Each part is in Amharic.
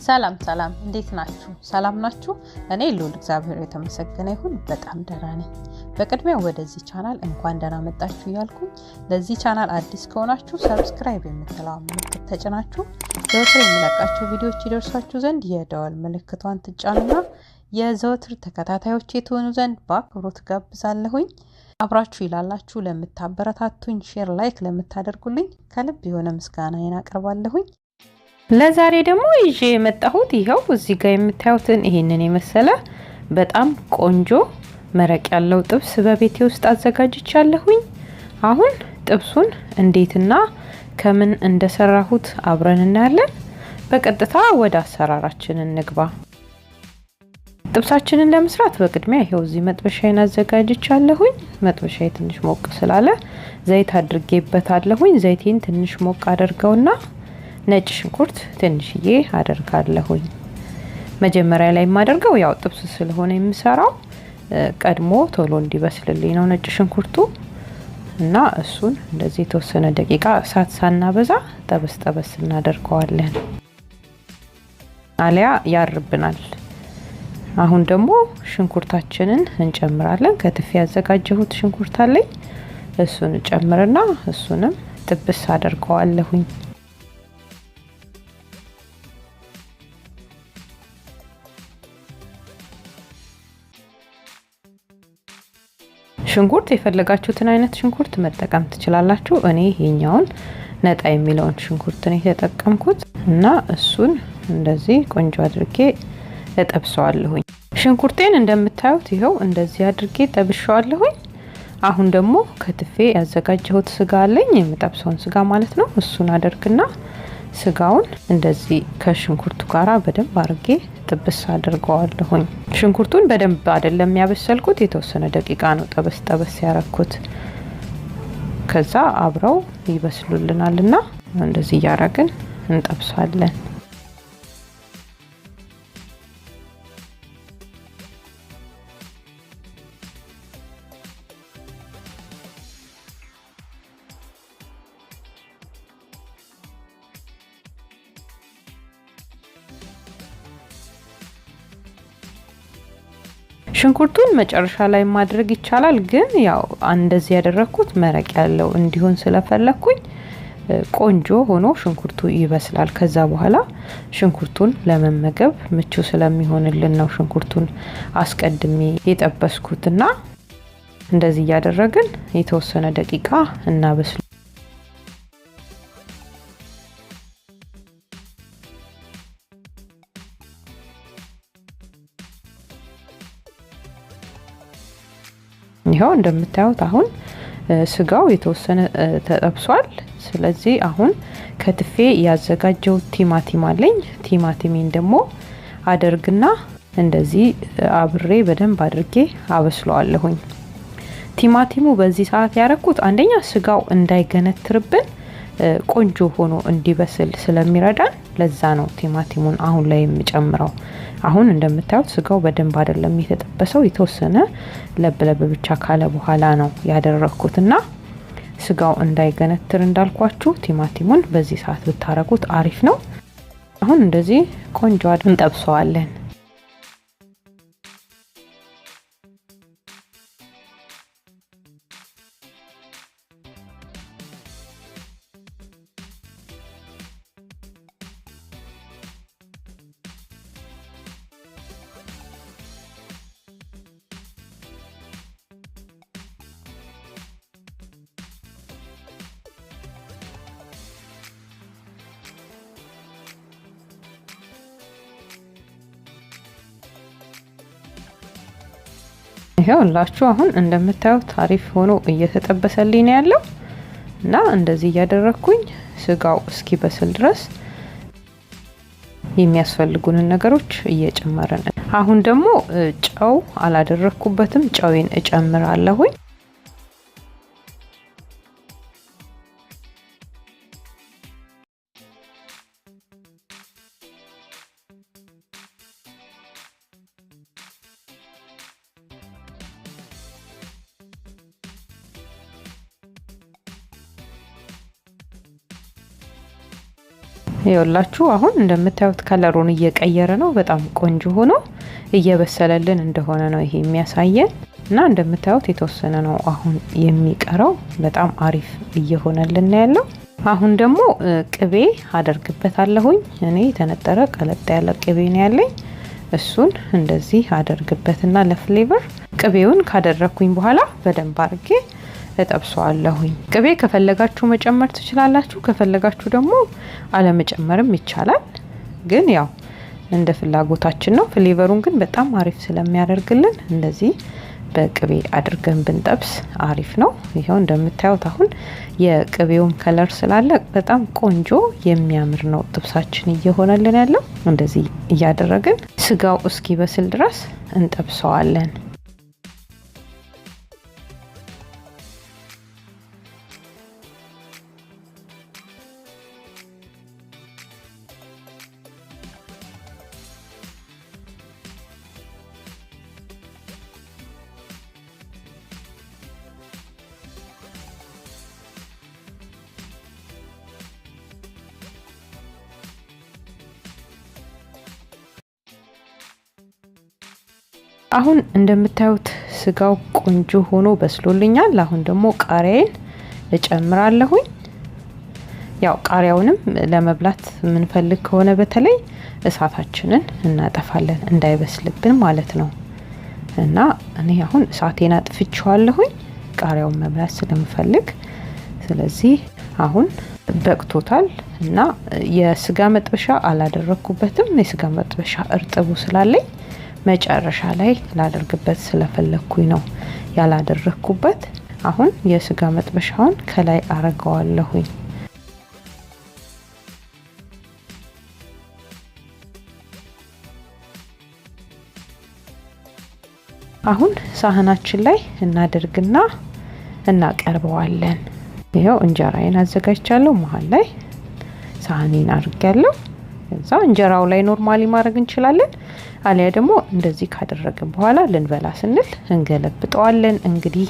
ሰላም ሰላም እንዴት ናችሁ? ሰላም ናችሁ? እኔ ልዑል እግዚአብሔር የተመሰገነ ይሁን በጣም ደህና ነኝ። በቅድሚያ ወደዚህ ቻናል እንኳን ደህና መጣችሁ እያልኩኝ ለዚህ ቻናል አዲስ ከሆናችሁ ሰብስክራይብ የምትለዋ ምልክት ተጭናችሁ ዘወትር የምለቃቸው ቪዲዮዎች ይደርሷችሁ ዘንድ የደወል ምልክቷን ትጫኑና የዘወትር ተከታታዮች ትሆኑ ዘንድ በአክብሮት ጋብዛለሁኝ። አብራችሁ ይላላችሁ ለምታበረታቱኝ፣ ሼር ላይክ ለምታደርጉልኝ ከልብ የሆነ ምስጋናዬን አቀርባለሁኝ። ለዛሬ ደግሞ ይዤ የመጣሁት ይሄው እዚህ ጋር የምታዩትን ይሄንን የመሰለ በጣም ቆንጆ መረቅ ያለው ጥብስ በቤቴ ውስጥ አዘጋጅቻለሁኝ። አሁን ጥብሱን እንዴትና ከምን እንደሰራሁት አብረን እናያለን። በቀጥታ ወደ አሰራራችን እንግባ። ጥብሳችንን ለመስራት በቅድሚያ ይሄው እዚህ መጥበሻዬን አዘጋጅቻለሁኝ። መጥበሻዬ ትንሽ ሞቅ ስላለ ዘይት አድርጌበታለሁኝ። ዘይቴን ትንሽ ሞቅ አድርገውና ነጭ ሽንኩርት ትንሽዬ አደርጋለሁኝ። መጀመሪያ ላይ የማደርገው ያው ጥብስ ስለሆነ የምሰራው ቀድሞ ቶሎ እንዲበስልልኝ ነው ነጭ ሽንኩርቱ እና እሱን እንደዚህ የተወሰነ ደቂቃ እሳት ሳናበዛ ጠበስ ጠበስ እናደርገዋለን፣ አሊያ ያርብናል። አሁን ደግሞ ሽንኩርታችንን እንጨምራለን። ከትፌ ያዘጋጀሁት ሽንኩርት አለኝ። እሱን ጨምርና እሱንም ጥብስ አደርገዋለሁኝ። ሽንኩርት የፈለጋችሁትን አይነት ሽንኩርት መጠቀም ትችላላችሁ። እኔ ይሄኛውን ነጣ የሚለውን ሽንኩርት ነው የተጠቀምኩት እና እሱን እንደዚህ ቆንጆ አድርጌ እጠብሰዋለሁኝ። ሽንኩርቴን እንደምታዩት ይሄው እንደዚህ አድርጌ ጠብሼዋለሁኝ። አሁን ደግሞ ከትፌ ያዘጋጀሁት ስጋ አለኝ፣ የምጠብሰውን ስጋ ማለት ነው። እሱን አደርግና ስጋውን እንደዚህ ከሽንኩርቱ ጋራ በደንብ አድርጌ ጥብስ አድርገዋለሁኝ። ሽንኩርቱን በደንብ አይደለም ያበሰልኩት፣ የተወሰነ ደቂቃ ነው ጠበስ ጠበስ ያረኩት። ከዛ አብረው ይበስሉልናልና እንደዚህ ያረግን እንጠብሳለን። ሽንኩርቱን መጨረሻ ላይ ማድረግ ይቻላል፣ ግን ያው እንደዚህ ያደረኩት መረቅ ያለው እንዲሆን ስለፈለኩኝ ቆንጆ ሆኖ ሽንኩርቱ ይበስላል። ከዛ በኋላ ሽንኩርቱን ለመመገብ ምቹ ስለሚሆንልን ነው ሽንኩርቱን አስቀድሜ የጠበስኩትና እንደዚህ ያደረግን የተወሰነ ደቂቃ እናበስሉ። ይሄው እንደምታዩት አሁን ስጋው የተወሰነ ተጠብሷል። ስለዚህ አሁን ከትፌ ያዘጋጀው ቲማቲም አለኝ። ቲማቲሜን ደግሞ አደርግና እንደዚህ አብሬ በደንብ አድርጌ አበስለዋለሁኝ። ቲማቲሙ በዚህ ሰዓት ያረኩት አንደኛ ስጋው እንዳይገነትርብን ቆንጆ ሆኖ እንዲበስል ስለሚረዳን ለዛ ነው ቲማቲሙን አሁን ላይ የምጨምረው። አሁን እንደምታዩት ስጋው በደንብ አይደለም የተጠበሰው፣ የተወሰነ ለብለብ ብቻ ካለ በኋላ ነው ያደረኩትና ስጋው እንዳይገነትር እንዳልኳችሁ ቲማቲሙን በዚህ ሰዓት ብታረጉት አሪፍ ነው። አሁን እንደዚህ ቆንጆ እንጠብሰዋለን። ይሄውላችሁ አሁን እንደምታዩት አሪፍ ሆኖ እየተጠበሰልኝ ነው ያለው እና እንደዚህ እያደረኩኝ ስጋው እስኪበስል ድረስ የሚያስፈልጉንን ነገሮች እየጨመረን። አሁን ደግሞ ጨው አላደረኩበትም፣ ጨውን እጨምራለሁኝ። ይኸውላችሁ አሁን እንደምታዩት ከለሩን እየቀየረ ነው። በጣም ቆንጆ ሆኖ እየበሰለልን እንደሆነ ነው ይሄ የሚያሳየን እና እንደምታዩት የተወሰነ ነው አሁን የሚቀረው። በጣም አሪፍ እየሆነልን ያለው። አሁን ደግሞ ቅቤ አደርግበታለሁኝ። እኔ የተነጠረ ቀለጥ ያለ ቅቤ ነው ያለኝ። እሱን እንደዚህ አደርግበትና ለፍሌቨር ቅቤውን ካደረኩኝ በኋላ በደንብ አድርጌ እጠብሰዋለሁኝ። ቅቤ ከፈለጋችሁ መጨመር ትችላላችሁ፣ ከፈለጋችሁ ደግሞ አለመጨመርም ይቻላል። ግን ያው እንደ ፍላጎታችን ነው። ፍሌቨሩን ግን በጣም አሪፍ ስለሚያደርግልን እንደዚህ በቅቤ አድርገን ብንጠብስ አሪፍ ነው። ይሄው እንደምታዩት አሁን የቅቤውም ከለር ስላለ በጣም ቆንጆ የሚያምር ነው ጥብሳችን እየሆነልን ያለው። እንደዚህ እያደረግን ስጋው እስኪበስል ድረስ እንጠብሰዋለን። አሁን እንደምታዩት ስጋው ቆንጆ ሆኖ በስሎልኛል። አሁን ደግሞ ቃሪያዬን እጨምራለሁኝ። ያው ቃሪያውንም ለመብላት የምንፈልግ ከሆነ በተለይ እሳታችንን እናጠፋለን እንዳይበስልብን ማለት ነው። እና እኔ አሁን እሳቴን አጥፍቼዋለሁኝ ቃሪያውን መብላት ስለምፈልግ። ስለዚህ አሁን በቅቶታል እና የስጋ መጥበሻ አላደረኩበትም። የስጋ መጥበሻ እርጥቡ ስላለኝ መጨረሻ ላይ ላደርግበት ስለፈለኩኝ ነው ያላደረኩበት። አሁን የስጋ መጥበሻውን ከላይ አረጋዋለሁኝ። አሁን ሳህናችን ላይ እናደርግና እናቀርበዋለን። ይሄው እንጀራዬን አዘጋጅቻለሁ። መሃል ላይ ሳህኔን አድርጋለሁ። እዛ እንጀራው ላይ ኖርማሊ ማድረግ እንችላለን። አሊያ ደግሞ እንደዚህ ካደረግን በኋላ ልንበላ ስንል እንገለብጠዋለን። እንግዲህ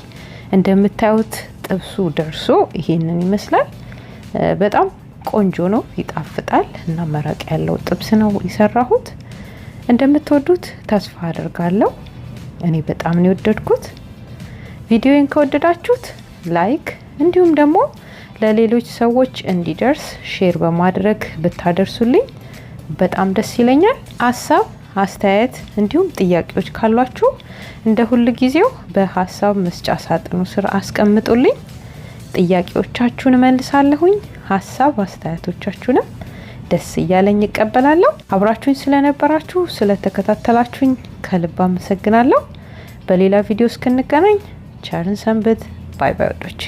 እንደምታዩት ጥብሱ ደርሶ ይሄንን ይመስላል። በጣም ቆንጆ ነው፣ ይጣፍጣል እና መረቅ ያለው ጥብስ ነው የሰራሁት። እንደምትወዱት ተስፋ አደርጋለሁ። እኔ በጣም ነው የወደድኩት። ቪዲዮን ከወደዳችሁት ላይክ እንዲሁም ደግሞ ለሌሎች ሰዎች እንዲደርስ ሼር በማድረግ ብታደርሱልኝ በጣም ደስ ይለኛል። ሀሳብ አስተያየት እንዲሁም ጥያቄዎች ካሏችሁ እንደ ሁሉ ጊዜው በሀሳብ መስጫ ሳጥኑ ስር አስቀምጡልኝ። ጥያቄዎቻችሁን መልሳለሁኝ። ሀሳብ አስተያየቶቻችሁንም ደስ እያለኝ እቀበላለሁ። አብራችሁኝ ስለነበራችሁ ስለተከታተላችሁኝ ከልብ አመሰግናለሁ። በሌላ ቪዲዮ እስክንገናኝ ቸርን ሰንብት። ባይ ባይ ወዶቼ።